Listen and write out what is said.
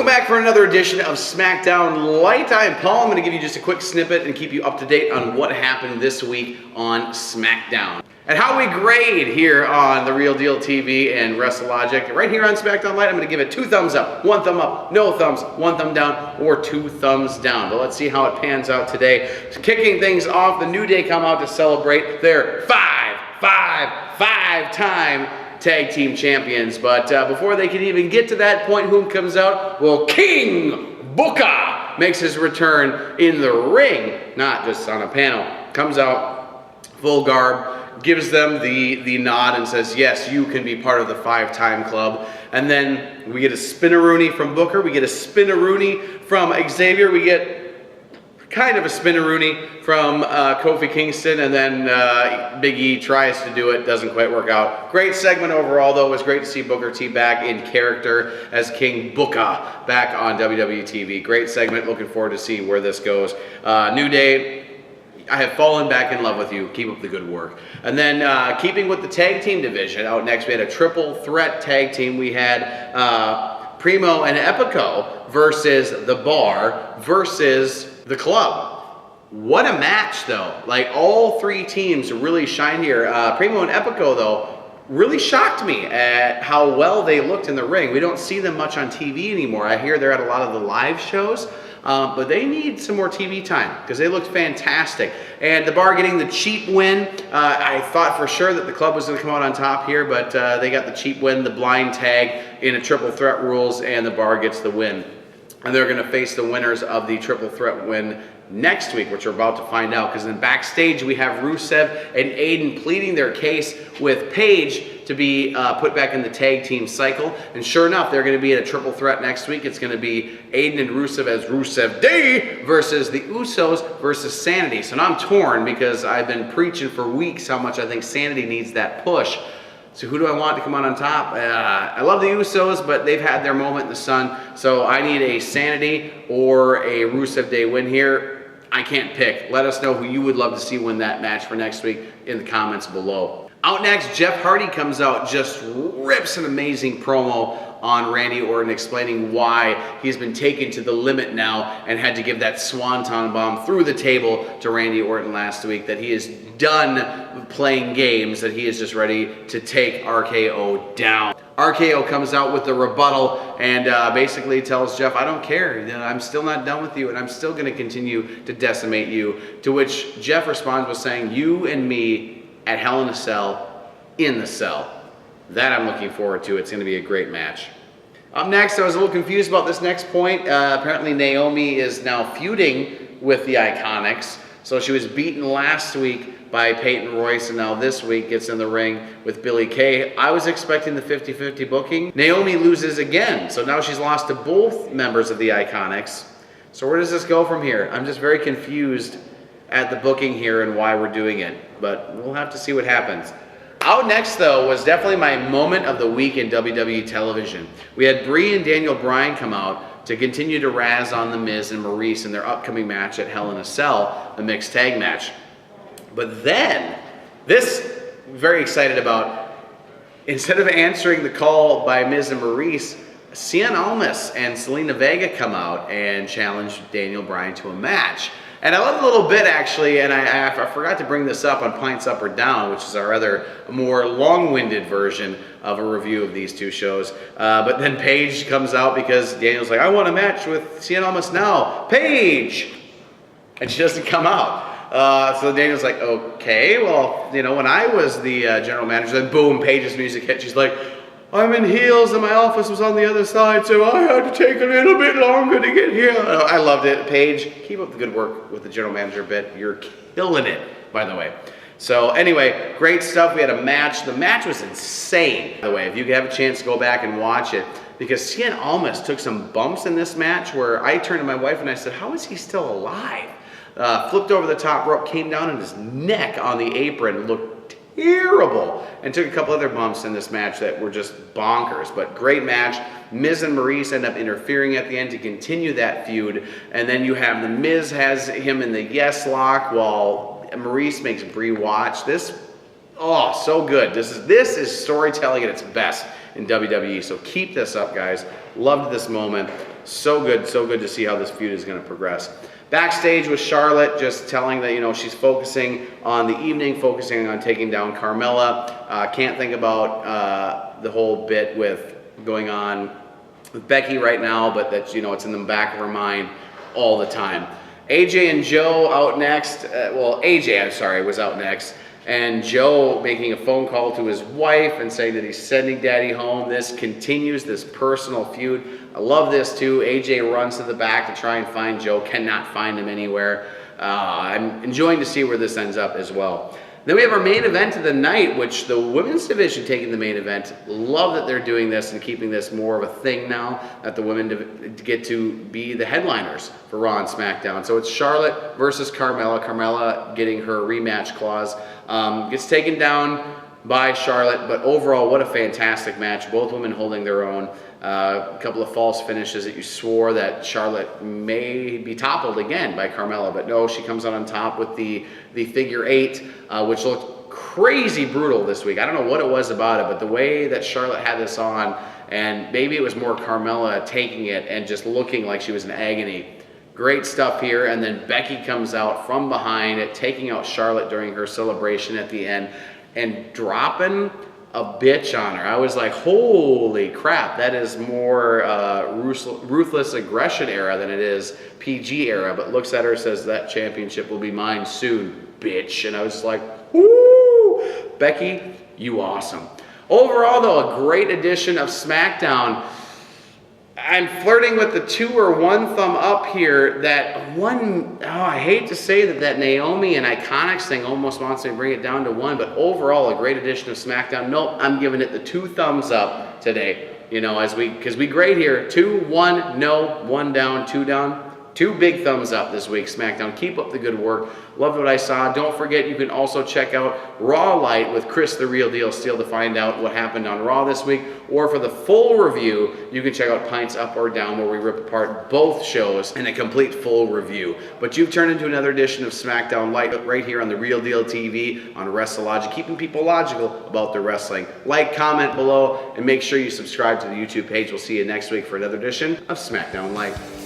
back for another edition of SmackDown Lite. I am Paul. I'm going to give you just a quick snippet and keep you up to date on what happened this week on SmackDown. And how we grade here on The Real Deal TV and WrestleLogic. Right here on SmackDown Lite, I'm going to give it 2 thumbs up, 1 thumb up, no thumbs, 1 thumb down, or 2 thumbs down. But let's see how it pans out today. So kicking things off, the New Day come out to celebrate their five-time tag team champions. But before they can even get to that point, who comes out? Well, King Booker makes his return in the ring, not just on a panel. Comes out full garb, gives them the nod and says, yes, you can be part of the 5-time club. And then we get a spinaroonie from Booker, we get a spinaroonie from Xavier, we get kind of a spinaroonie from Kofi Kingston, and then Big E tries to do it, doesn't quite work out. Great segment overall, though. It was great to see Booker T back in character as King Booker back on WWE TV. Great segment. Looking forward to see where this goes. New Day, I have fallen back in love with you. Keep up the good work. And then keeping with the tag team division, out next we had a triple threat tag team. We had Primo and Epico versus The Bar versus The Club. What a match, though. Like, all 3 teams really shine here. Primo and Epico, though, really shocked me at how well they looked in the ring. We don't see them much on TV anymore. I hear they're at a lot of the live shows. But they need some more TV time because they looked fantastic. And The Bar getting the cheap win. I thought for sure that The Club was going to come out on top here, but they got the cheap win, the blind tag in a triple threat rules, and The Bar gets the win. And they're going to face the winners of the triple threat win next week, which we're about to find out. Because then backstage we have Rusev and Aiden pleading their case with Paige to be put back in the tag team cycle. And sure enough, they're going to be in a triple threat next week. It's going to be Aiden and Rusev as Rusev Day versus the Usos versus Sanity. So now I'm torn because I've been preaching for weeks how much I think Sanity needs that push. So who do I want to come out on top? I love the Usos, but they've had their moment in the sun. So I need a Sanity or a Rusev Day win here. I can't pick. Let us know who you would love to see win that match for next week in the comments below. Out next, Jeff Hardy comes out, just rips an amazing promo on Randy Orton, explaining why he's been taken to the limit now and had to give that swanton bomb through the table to Randy Orton last week, that he is done playing games, that he is just ready to take RKO down. RKO comes out with the rebuttal and basically tells Jeff, I don't care, I'm still not done with you and I'm still going to continue to decimate you. To which Jeff responds with saying, you and me at Hell in a Cell, in the cell. That I'm looking forward to. It's going to be a great match. Up next, I was a little confused about this next point. Apparently Naomi is now feuding with the Iconics. So she was beaten last week by Peyton Royce, and now this week gets in the ring with Billie Kay. I was expecting the 50-50 booking. Naomi loses again, so now she's lost to both members of the Iconics. So where does this go from here? I'm just very confused at the booking here and why we're doing it, but we'll have to see what happens. Out next, though, was definitely my moment of the week in WWE television. We had Brie and Daniel Bryan come out to continue to razz on The Miz and Maurice in their upcoming match at Hell in a Cell, the mixed tag match. But then, this, very excited about, instead of answering the call by Miz and Maurice, Cien Almas and Selena Vega come out and challenge Daniel Bryan to a match. And I love a little bit, actually, and I forgot to bring this up on Pints Up or Down, which is our other more long-winded version of a review of these 2 shows. But then Paige comes out because Daniel's like, I want a match with Cien Almas now. Paige! And she doesn't come out. So Daniel's like, okay, well, when I was the general manager, then boom, Paige's music hit. She's like, I'm in heels and my office was on the other side, so I had to take a little bit longer to get here. I loved it. Paige, keep up the good work with the general manager bit. You're killing it, by the way. So anyway, great stuff. We had a match. The match was insane, by the way. If you have a chance to go back and watch it, because Cien Almas took some bumps in this match where I turned to my wife and I said, how is he still alive? Flipped over the top rope, came down on his neck on the apron, looked terrible, and took a couple other bumps in this match that were just bonkers. But great match. Miz and Maurice end up interfering at the end to continue that feud, and then you have the Miz has him in the yes lock while Maurice makes Brie watch. This, oh, so good. This is storytelling at its best in WWE. So keep this up, guys. Loved this moment. So good to see how this feud is going to progress. Backstage with Charlotte, just telling that, you know, she's focusing on the evening, focusing on taking down Carmella. Can't think about the whole bit with going on with Becky right now, but that, you know, it's in the back of her mind all the time. AJ and Joe out next. Well, AJ, I'm sorry, was out next. And Joe making a phone call to his wife and saying that he's sending Daddy home. This continues, this personal feud. I love this too. AJ runs to the back to try and find Joe, cannot find him anywhere. I'm enjoying to see where this ends up as well. Then we have our main event of the night, which the women's division taking the main event. Love that they're doing this and keeping this more of a thing now, that the women get to be the headliners for Raw and SmackDown. So it's Charlotte versus Carmella. Carmella getting her rematch clause. Gets taken down by Charlotte, but overall, what a fantastic match. Both women holding their own. A couple of false finishes that you swore that Charlotte may be toppled again by Carmella, but no, she comes out on top with the figure 8, which looked crazy brutal this week. I don't know what it was about it, but the way that Charlotte had this on, and maybe it was more Carmella taking it and just looking like she was in agony. Great stuff here, and then Becky comes out from behind it, taking out Charlotte during her celebration at the end, and dropping a bitch on her. I was like, holy crap, that is more ruthless aggression era than it is PG era, but looks at her, says that championship will be mine soon, bitch. And I was like, woo, Becky, you awesome. Overall though, a great edition of SmackDown. I'm flirting with the 2 or 1 thumb up here. That one, I hate to say that Naomi and Iconics thing almost wants to bring it down to 1, but overall a great edition of SmackDown. Nope, I'm giving it the 2 thumbs up today. You know, because we grade here, 2, 1, no, 1 down, 2 down. 2 big thumbs up this week, SmackDown. Keep up the good work. Loved what I saw. Don't forget, you can also check out Raw Lite with Chris the Real Deal Steele to find out what happened on Raw this week. Or for the full review, you can check out Pints Up or Down, where we rip apart both shows in a complete full review. But you've turned into another edition of SmackDown Lite right here on the Real Deal TV on WrestleLogic, keeping people logical about their wrestling. Like, comment below, and make sure you subscribe to the YouTube page. We'll see you next week for another edition of SmackDown Lite.